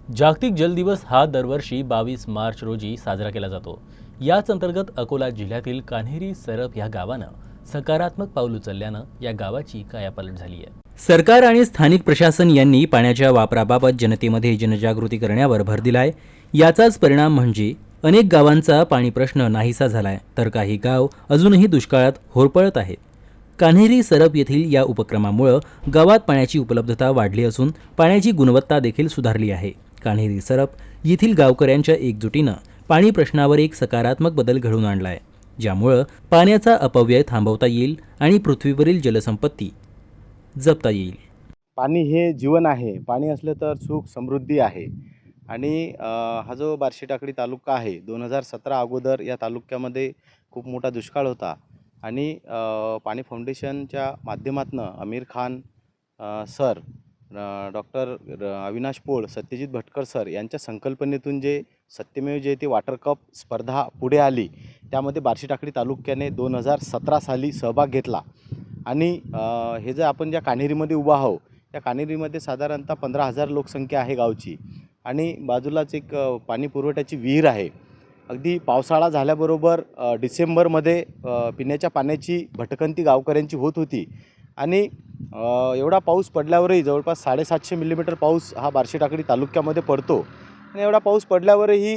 जागतिक जल दिवस हा दरवर्षी 22 मार्च रोजी साजरा केला जातो। याच अंतर्गत अकोला जिल्ह्यातील कान्हेरी सरप या गावानं सकारात्मक पाऊल उचलल्यानं या गावाची कायापालट झाली आहे। सरकार आणि स्थानिक प्रशासन यांनी पाण्याच्या वापराबाबत जनतेमध्ये जनजागृती करण्यावर भर दिलाय। याचाच परिणाम म्हणजे अनेक गावांचा पाणी प्रश्न नाहीसा झालाय, तर काही गाव अजूनही दुष्काळात होरपळत आहेत। कान्हेरी सरप येथील या उपक्रमामुळे गावात पाण्याची उपलब्धता वाढली असून पाण्याची गुणवत्ता देखील सुधारली आहे। कान्हेरी सरप येथील गावकऱ्यांच्या एकजुटीनं पाणी प्रश्नावर एक सकारात्मक बदल घडवून आणलाय, ज्यामुळे पाण्याचा अपव्यय थांबवता येईल आणि पृथ्वीवरील जलसंपत्ती जपता येईल। पाणी हे जीवन आहे। पाणी असलं तर सुख समृद्धी आहे। आणि हा जो बार्शी टाकळी तालुका आहे, 2017 अगोदर या तालुक्यामध्ये खूप मोठा दुष्काळ होता आणि पाणी फाउंडेशनच्या माध्यमातून आमिर खान सर, डॉक्टर अविनाश पोळ, सत्यजित भटकर सर यांच्या संकल्पनेतून जे सत्यमेव जयते वॉटर कप स्पर्धा पुढे आली, त्यामध्ये बार्शी टाकळी तालुक्याने 2017 साली सहभाग घेतला। आणि हे जे आपण ज्या कान्हेरीमध्ये उभा आहोत, त्या कान्हेरीमध्ये साधारणतः 15,000 लोकसंख्या आहे गावची आणि बाजूलाच एक पाणी पुरवठ्याची विहीर आहे। अगदी पावसाळा झाल्याबरोबर डिसेंबरमध्ये पिण्याच्या पाण्याची भटकंती गावकऱ्यांची होत होती आणि एवढा पाऊस पडल्यावरही जवळपास 750 मिलीमीटर पाऊस हा बार्शी टाकळी तालुक्यामध्ये पडतो आणि एवढा पाऊस पडल्यावरही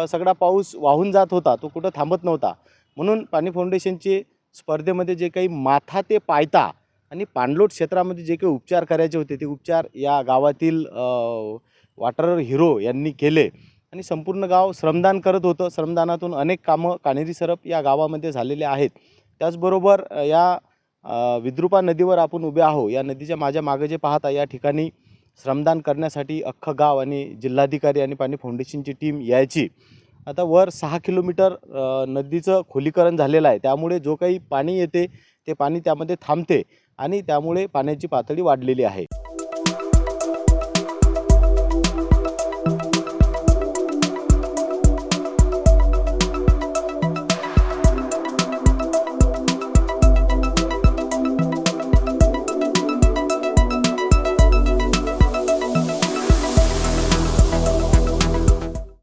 सगळा पाऊस वाहून जात होता, तो कुठं थांबत नव्हता। म्हणून पाणी फाउंडेशनचे स्पर्धेमध्ये जे काही माथा ते पायता आणि पाणलोट क्षेत्रामध्ये जे काही उपचार करायचे होते, ते उपचार या गावातील वॉटर हिरो यांनी केले आणि संपूर्ण गाव श्रमदान करत होतं। श्रमदानातून अनेक कामं कान्हेरी सरप या गावामध्ये झालेले आहेत। त्याचबरोबर या विद्रुपा नदीवर आपण उभे आहोत। या नदीच्या माझ्या मागे जे पाहता, या ठिकाणी श्रमदान करण्यासाठी अख्खं गाव आणि जिल्हाधिकारी आणि पाणी फाउंडेशनची टीम यायची। आता वर 6 किलोमीटर नदीचं खोलीकरण झालेलं आहे, त्यामुळे जो काही पाणी येते ते पाणी त्यामध्ये थांबते आणि त्यामुळे पाण्याची पातळी वाढलेली आहे।